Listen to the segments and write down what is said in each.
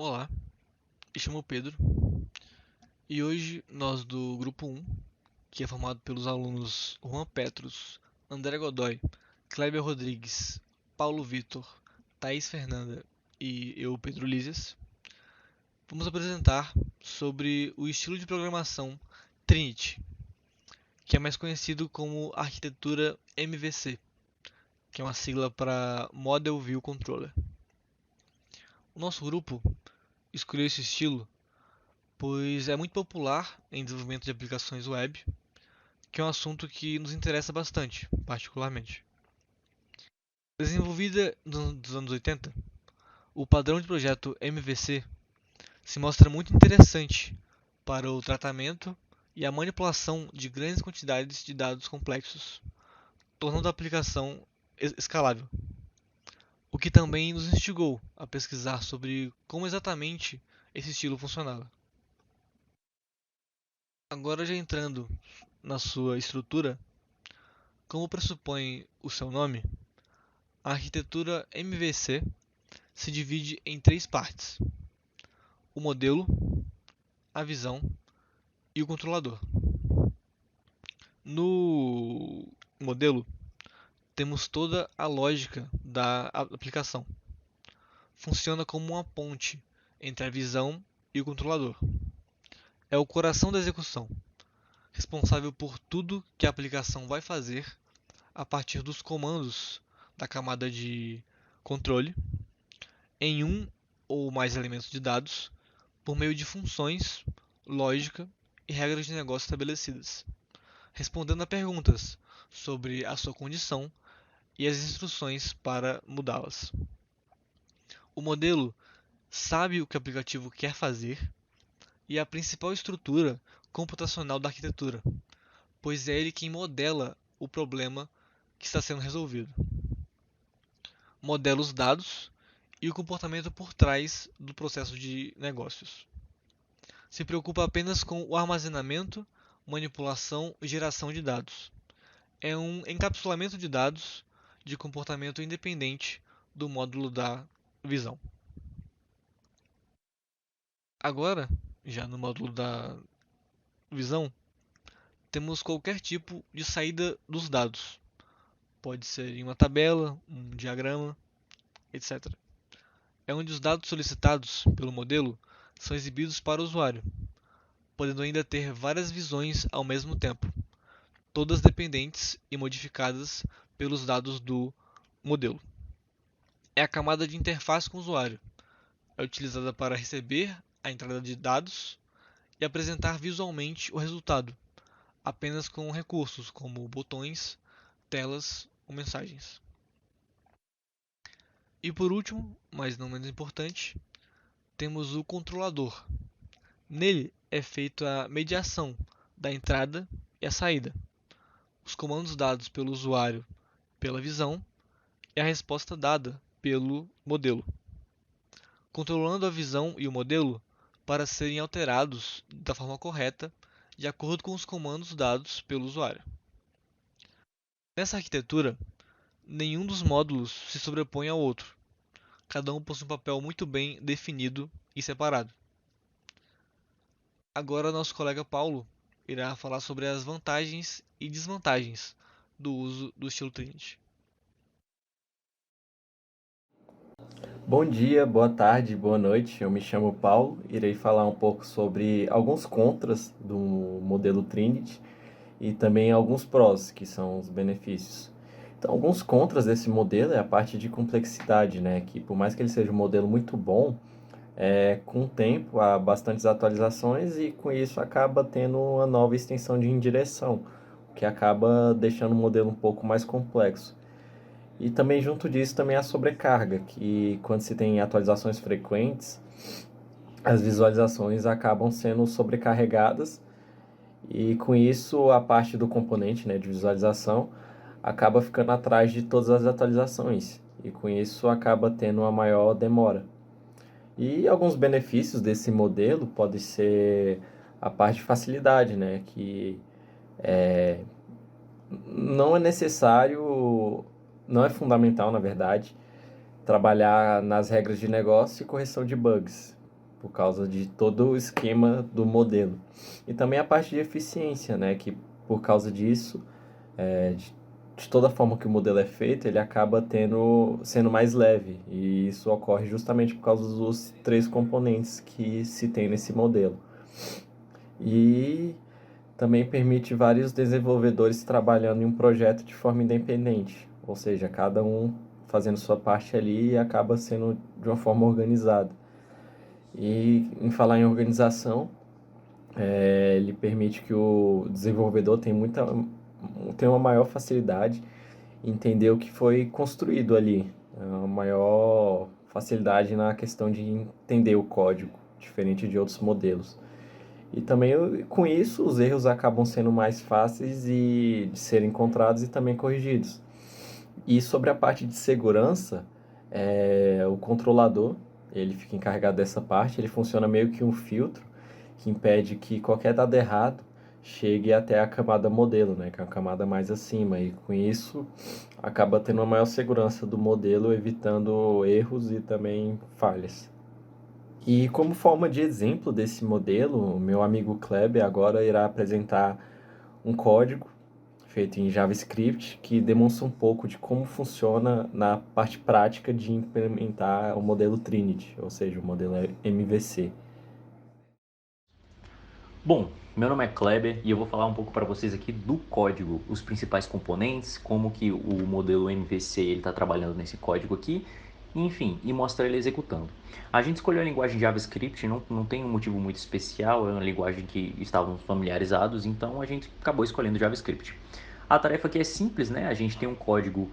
Olá, me chamo Pedro e hoje nós do Grupo 1, que é formado pelos alunos Juan Petrus, André Godoy, Kleber Rodrigues, Paulo Vitor, Thaís Fernanda e eu, Pedro Lízias, vamos apresentar sobre o estilo de programação Trinity, que é mais conhecido como arquitetura MVC, que é uma sigla para Model View Controller. O nosso grupo escolheu esse estilo pois é muito popular em desenvolvimento de aplicações web, que é um assunto que nos interessa bastante, particularmente. Desenvolvida nos anos 80, o padrão de projeto MVC se mostra muito interessante para o tratamento e a manipulação de grandes quantidades de dados complexos, tornando a aplicação escalável. O que também nos instigou a pesquisar sobre como exatamente esse estilo funcionava. Agora já entrando na sua estrutura, como pressupõe o seu nome, a arquitetura MVC se divide em três partes: o modelo, a visão e o controlador. No modelo, temos toda a lógica da aplicação. Funciona como uma ponte entre a visão e o controlador. É o coração da execução, responsável por tudo que a aplicação vai fazer a partir dos comandos da camada de controle em um ou mais elementos de dados por meio de funções, lógica e regras de negócio estabelecidas, respondendo a perguntas sobre a sua condição e as instruções para mudá-las. O modelo sabe o que o aplicativo quer fazer e é a principal estrutura computacional da arquitetura, pois é ele quem modela o problema que está sendo resolvido. Modela os dados e o comportamento por trás do processo de negócios. Se preocupa apenas com o armazenamento, manipulação e geração de dados. É um encapsulamento de dados de comportamento independente do módulo da visão. Agora, já no módulo da visão, temos qualquer tipo de saída dos dados. Pode ser em uma tabela, um diagrama, etc. É onde os dados solicitados pelo modelo são exibidos para o usuário, podendo ainda ter várias visões ao mesmo tempo, todas dependentes e modificadas pelos dados do modelo. É a camada de interface com o usuário. É utilizada para receber a entrada de dados e apresentar visualmente o resultado, apenas com recursos como botões, telas ou mensagens. E por último, mas não menos importante, temos o controlador. Nele é feita a mediação da entrada e a saída, os comandos dados pelo usuário pela visão e a resposta dada pelo modelo, controlando a visão e o modelo para serem alterados da forma correta de acordo com os comandos dados pelo usuário. Nessa arquitetura, nenhum dos módulos se sobrepõe ao outro. Cada um possui um papel muito bem definido e separado. Agora, nosso colega Paulo irá falar sobre as vantagens e desvantagens do uso do estilo Trinity. Bom dia, boa tarde, boa noite. Eu me chamo Paulo. Irei falar um pouco sobre alguns contras do modelo Trinity e também alguns prós, que são os benefícios. Então, alguns contras desse modelo é a parte de complexidade, né? Que por mais que ele seja um modelo muito bom, com o tempo há bastantes atualizações e com isso acaba tendo uma nova extensão de indireção, o que acaba deixando o modelo um pouco mais complexo. E também junto disso também a sobrecarga, que quando se tem atualizações frequentes, as visualizações acabam sendo sobrecarregadas e com isso a parte do componente, né, de visualização acaba ficando atrás de todas as atualizações e com isso acaba tendo uma maior demora. E alguns benefícios desse modelo pode ser a parte de facilidade, né, que não é necessário, não é fundamental, na verdade, trabalhar nas regras de negócio e correção de bugs. por causa de todo o esquema do modelo. E também a parte de eficiência, né, que por causa disso, de toda forma que o modelo é feito, ele acaba sendo mais leve. E isso ocorre justamente por causa dos três componentes que se tem nesse modelo. E também permite vários desenvolvedores trabalhando em um projeto de forma independente, ou seja, cada um fazendo sua parte ali e acaba sendo de uma forma organizada. E em falar em organização, ele permite que o desenvolvedor tenha uma maior facilidade em entender o que foi construído ali, uma maior facilidade na questão de entender o código, diferente de outros modelos. E também com isso os erros acabam sendo mais fáceis de serem encontrados e também corrigidos. E sobre a parte de segurança, o controlador, ele fica encarregado dessa parte, ele funciona meio que um filtro que impede que qualquer dado errado chegue até a camada modelo, né, que é a camada mais acima. E com isso acaba tendo uma maior segurança do modelo, evitando erros e também falhas. E como forma de exemplo desse modelo, o meu amigo Kleber agora irá apresentar um código feito em JavaScript que demonstra um pouco de como funciona na parte prática de implementar o modelo Trinity, ou seja, o modelo MVC. Bom, meu nome é Kleber e eu vou falar um pouco para vocês aqui do código, os principais componentes, como que o modelo MVC está trabalhando nesse código aqui, enfim, e mostrar ele executando. A gente escolheu a linguagem JavaScript, não tem um motivo muito especial, é uma linguagem que estávamos familiarizados, então a gente acabou escolhendo JavaScript. A tarefa aqui é simples, né? A gente tem um código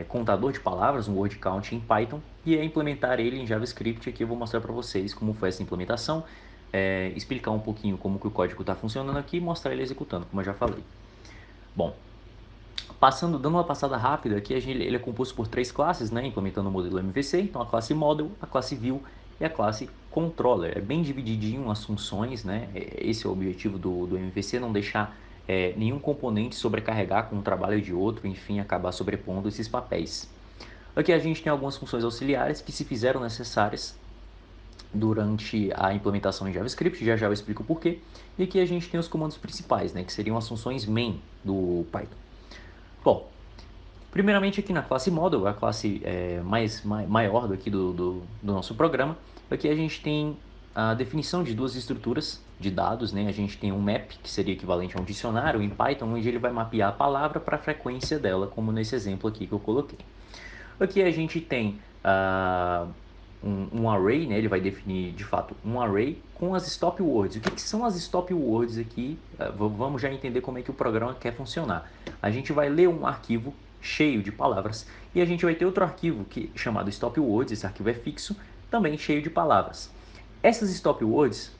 contador de palavras, um word count em Python, e é implementar ele em JavaScript. Aqui eu vou mostrar para vocês como foi essa implementação, explicar um pouquinho como que o código está funcionando aqui e mostrar ele executando, como eu já falei. Bom, dando uma passada rápida, aqui ele é composto por três classes, né, implementando o modelo MVC, então a classe Model, a classe View e a classe Controller. É bem divididinho as funções, né, esse é o objetivo do MVC, não deixar nenhum componente sobrecarregar com o trabalho de outro, enfim, acabar sobrepondo esses papéis. Aqui a gente tem algumas funções auxiliares que se fizeram necessárias durante a implementação em JavaScript, já eu explico o porquê. E aqui a gente tem os comandos principais, né, que seriam as funções main do Python. Bom, primeiramente aqui na classe Model, a classe maior daqui do nosso programa, aqui a gente tem a definição de duas estruturas de dados, né? A gente tem um map, que seria equivalente a um dicionário em Python, onde ele vai mapear a palavra para a frequência dela, como nesse exemplo aqui que eu coloquei. Aqui a gente tem um array, né? Ele vai definir de fato um array com as stop words. O que são as stop words aqui? Vamos já entender como é que o programa quer funcionar. A gente vai ler um arquivo cheio de palavras e a gente vai ter outro arquivo chamado stop words. Esse arquivo é fixo, também cheio de palavras. Essas stop words,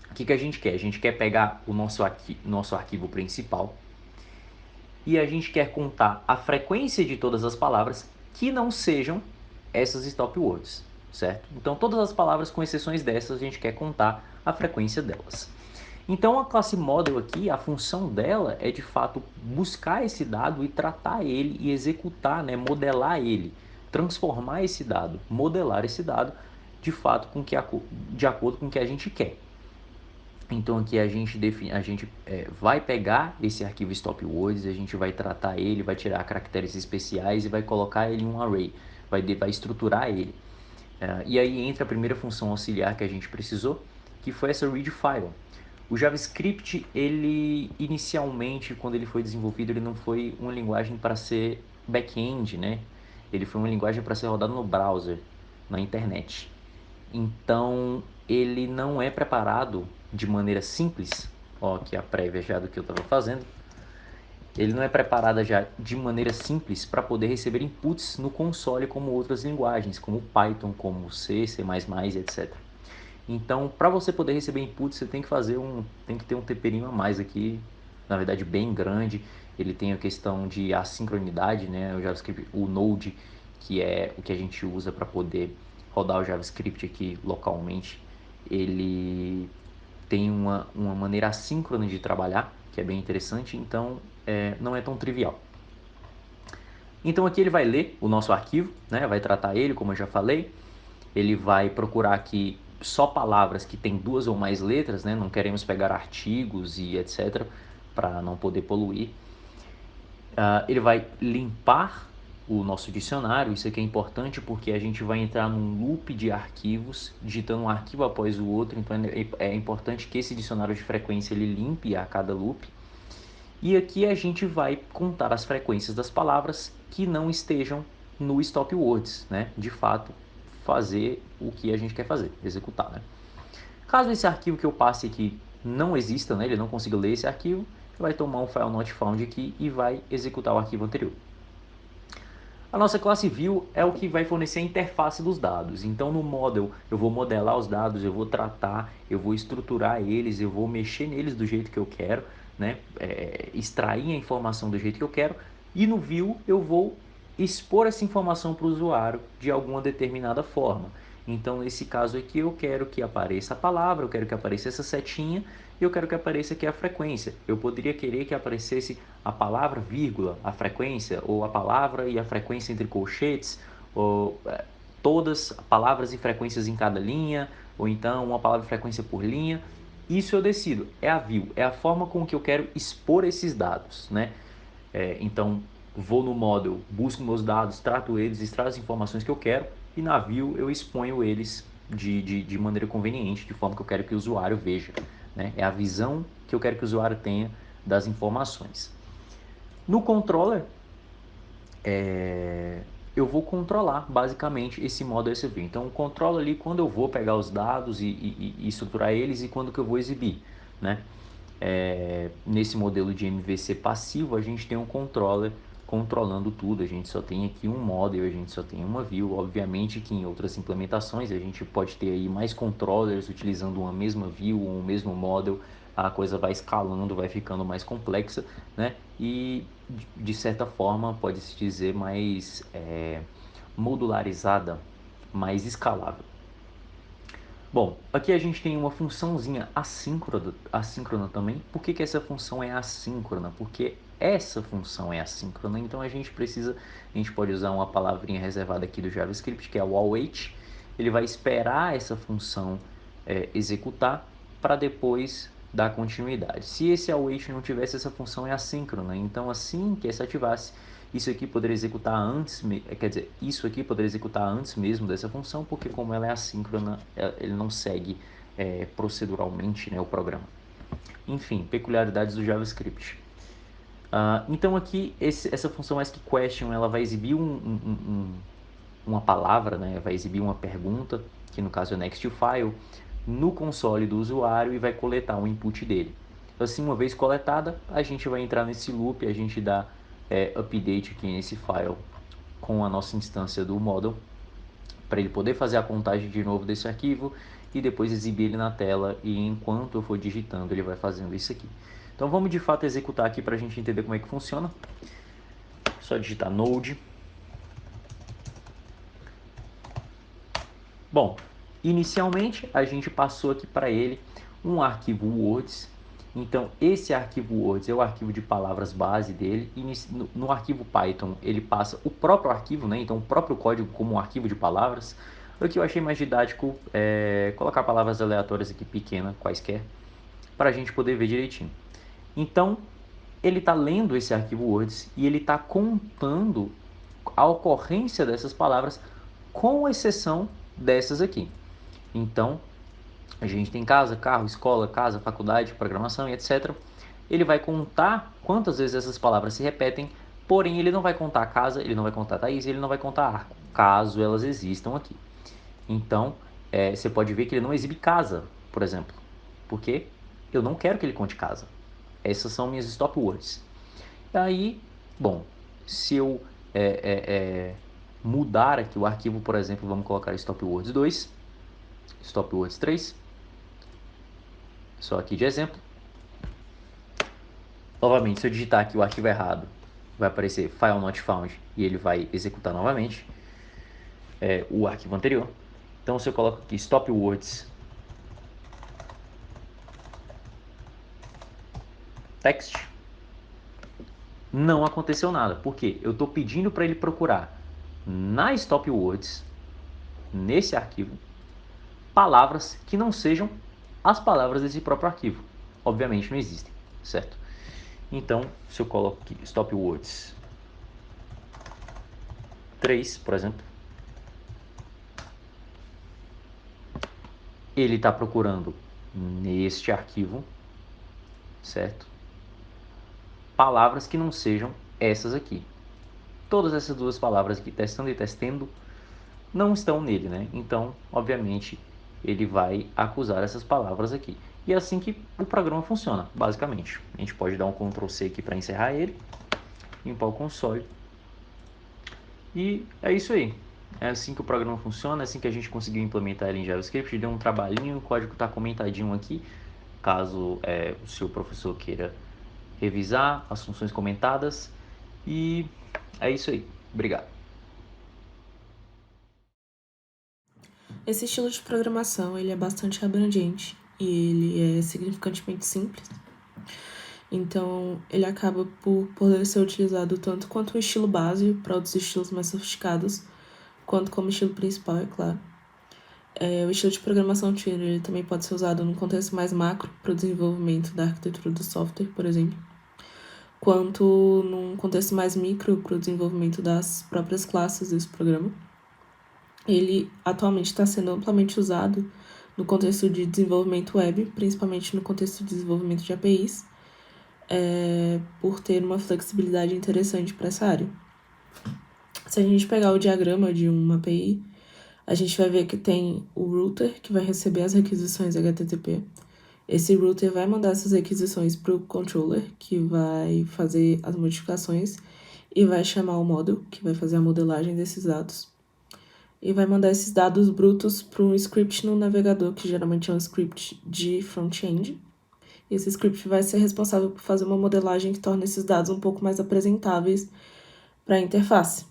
o que a gente quer? A gente quer pegar o nosso arquivo principal e a gente quer contar a frequência de todas as palavras que não sejam essas stop words, certo? Então todas as palavras, com exceções dessas, a gente quer contar a frequência delas. Então a classe Model aqui, a função dela é de fato buscar esse dado e tratar ele e executar, né, modelar ele, transformar esse dado, modelar esse dado de fato de acordo com o que a gente quer. Então aqui a gente vai pegar esse arquivo stop words, a gente vai tratar ele, vai tirar caracteres especiais e vai colocar ele em um array, vai estruturar ele. E aí entra a primeira função auxiliar que a gente precisou, que foi essa read file. O JavaScript, ele inicialmente, quando ele foi desenvolvido, ele não foi uma linguagem para ser back-end, né? Ele foi uma linguagem para ser rodado no browser, na internet. Então, ele não é preparado de maneira simples, ó, aqui a prévia já do que eu estava fazendo. Ele não é preparado já de maneira simples para poder receber inputs no console como outras linguagens, como Python, como C, C++, etc. Então, para você poder receber inputs, você tem que ter um temperinho a mais aqui, na verdade bem grande. Ele tem a questão de assincronidade, né? O JavaScript, o Node, que é o que a gente usa para poder rodar o JavaScript aqui localmente, ele tem uma maneira assíncrona de trabalhar, que é bem interessante, então não é tão trivial. Então aqui ele vai ler o nosso arquivo, né? Vai tratar ele, como eu já falei. Ele vai procurar aqui só palavras que têm 2 ou mais letras, né? Não queremos pegar artigos e etc. para não poder poluir. Ele vai limpar o nosso dicionário. Isso aqui é importante porque a gente vai entrar num loop de arquivos, digitando um arquivo após o outro. Então é importante que esse dicionário de frequência ele limpe a cada loop. E aqui a gente vai contar as frequências das palavras que não estejam no stop words, né? De fato, fazer o que a gente quer fazer, executar, né? Caso esse arquivo que eu passe aqui não exista, né? Ele não consiga ler esse arquivo, vai tomar um file not found aqui e vai executar o arquivo anterior. A nossa classe view é o que vai fornecer a interface dos dados. Então no model eu vou modelar os dados, eu vou tratar, eu vou estruturar eles, eu vou mexer neles do jeito que eu quero, né? Extrair a informação do jeito que eu quero. E no view eu vou expor essa informação para o usuário de alguma determinada forma. Então nesse caso aqui eu quero que apareça a palavra, eu quero que apareça essa setinha e eu quero que apareça aqui a frequência. Eu poderia querer que aparecesse a palavra, vírgula, a frequência, ou a palavra e a frequência entre colchetes, ou todas palavras e frequências em cada linha, ou então uma palavra e frequência por linha. Isso eu decido, é a view, é a forma com que eu quero expor esses dados, né? Então, vou no model, busco meus dados, trato eles, extraio as informações que eu quero, e na view eu exponho eles de maneira conveniente, de forma que eu quero que o usuário veja, né? É a visão que eu quero que o usuário tenha das informações. No controller, eu vou controlar basicamente esse modo SView. Então, eu controlo ali quando eu vou pegar os dados e estruturar eles e quando que eu vou exibir, né? Nesse modelo de MVC passivo, a gente tem um controller controlando tudo. A gente só tem aqui um model, a gente só tem uma view. Obviamente que em outras implementações a gente pode ter aí mais controllers utilizando uma mesma view ou um mesmo model. A coisa vai escalando, vai ficando mais complexa, né? E de certa forma pode-se dizer mais modularizada, mais escalável. Bom, aqui a gente tem uma funçãozinha assíncrona também. Por que essa função é assíncrona? Porque essa função é assíncrona, então a gente pode usar uma palavrinha reservada aqui do JavaScript, que é o await. Ele vai esperar essa função executar para depois dar continuidade. Se esse await não tivesse, essa função é assíncrona, então assim que essa ativasse, isso aqui poderia executar antes, quer dizer, isso aqui poderia executar antes mesmo dessa função, porque como ela é assíncrona, ele não segue proceduralmente, né, o programa. Enfim, peculiaridades do JavaScript. Então aqui, essa função askQuestion, ela vai exibir uma palavra, né, vai exibir uma pergunta, que no caso é next to file, no console do usuário e vai coletar o input dele. Assim, uma vez coletada, a gente vai entrar nesse loop, a gente dá update aqui nesse file com a nossa instância do model, para ele poder fazer a contagem de novo desse arquivo e depois exibir ele na tela, e enquanto eu for digitando ele vai fazendo isso aqui. Então vamos de fato executar aqui para a gente entender como é que funciona. Só digitar node. Bom, inicialmente a gente passou aqui para ele um arquivo words. Então esse arquivo words é o arquivo de palavras base dele. E no arquivo Python ele passa o próprio arquivo, né? Então o próprio código como um arquivo de palavras. O que eu achei mais didático é colocar palavras aleatórias aqui pequenas, quaisquer, para a gente poder ver direitinho. Então ele está lendo esse arquivo words e ele está contando a ocorrência dessas palavras, com exceção dessas aqui. Então, a gente tem casa, carro, escola, casa, faculdade, programação e etc. Ele vai contar quantas vezes essas palavras se repetem, porém ele não vai contar casa, ele não vai contar Thaís, ele não vai contar arco, caso elas existam aqui. Então, você pode ver que ele não exibe casa, por exemplo, porque eu não quero que ele conte casa. Essas são minhas stop words. Aí, bom, se eu mudar aqui o arquivo, por exemplo, vamos colocar stop words 2, stop words 3, só aqui de exemplo. Novamente, se eu digitar aqui o arquivo errado, vai aparecer file not found e ele vai executar novamente o arquivo anterior. Então, se eu coloco aqui stop words text, não aconteceu nada. Por quê? Eu estou pedindo para ele procurar na stop words, nesse arquivo, palavras que não sejam as palavras desse próprio arquivo. Obviamente não existem, certo? Então, se eu coloco aqui stop words 3, por exemplo, ele está procurando neste arquivo, certo? Palavras que não sejam essas aqui. Todas essas duas palavras aqui, testando e testando, não estão nele, né? Então, obviamente, ele vai acusar essas palavras aqui. E é assim que o programa funciona, basicamente. A gente pode dar um Ctrl C aqui para encerrar ele, limpar o console. E é isso aí. É assim que o programa funciona, é assim que a gente conseguiu implementar ele em JavaScript. Deu um trabalhinho, o código está comentadinho aqui, caso o seu professor queira revisar as funções comentadas. E é isso aí. Obrigado. Esse estilo de programação ele é bastante abrangente e ele é significantemente simples. Então, ele acaba por poder ser utilizado tanto quanto um estilo base para outros estilos mais sofisticados, quanto como estilo principal, é claro. O estilo de programação Twitter ele também pode ser usado num contexto mais macro para o desenvolvimento da arquitetura do software, por exemplo, quanto num contexto mais micro para o desenvolvimento das próprias classes desse programa. Ele atualmente está sendo amplamente usado no contexto de desenvolvimento web, principalmente no contexto de desenvolvimento de APIs, por ter uma flexibilidade interessante para essa área. Se a gente pegar o diagrama de uma API, a gente vai ver que tem o router, que vai receber as requisições HTTP. Esse router vai mandar essas requisições para o controller, que vai fazer as modificações e vai chamar o model, que vai fazer a modelagem desses dados. E vai mandar esses dados brutos para um script no navegador, que geralmente é um script de front-end. E esse script vai ser responsável por fazer uma modelagem que torne esses dados um pouco mais apresentáveis para a interface.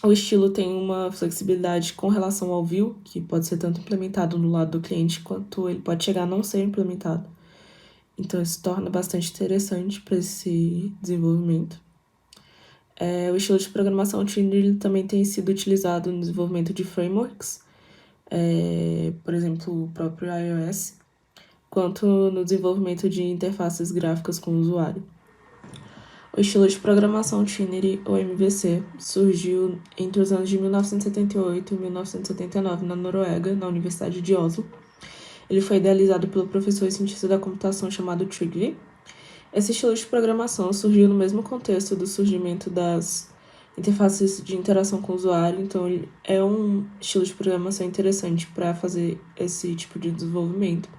O estilo tem uma flexibilidade com relação ao view, que pode ser tanto implementado no lado do cliente, quanto ele pode chegar a não ser implementado. Então, isso torna bastante interessante para esse desenvolvimento. O estilo de programação Twitter também tem sido utilizado no desenvolvimento de frameworks, por exemplo, o próprio iOS, quanto no desenvolvimento de interfaces gráficas com o usuário. O estilo de programação Twitter, ou MVC, surgiu entre os anos de 1978 e 1979 na Noruega, na Universidade de Oslo. Ele foi idealizado pelo professor e cientista da computação chamado Trygve. Esse estilo de programação surgiu no mesmo contexto do surgimento das interfaces de interação com o usuário, então ele é um estilo de programação interessante para fazer esse tipo de desenvolvimento.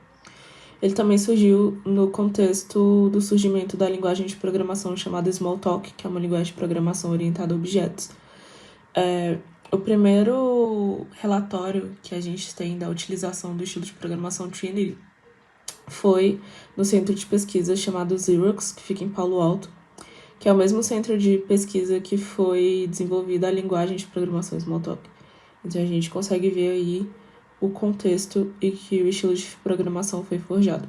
Ele também surgiu no contexto do surgimento da linguagem de programação chamada Smalltalk, que é uma linguagem de programação orientada a objetos. O primeiro relatório que a gente tem da utilização do estilo de programação Trinity foi no centro de pesquisa chamado Xerox, que fica em Palo Alto, que é o mesmo centro de pesquisa que foi desenvolvida a linguagem de programação Smalltalk. Então a gente consegue ver aí o contexto e que o estilo de programação foi forjado.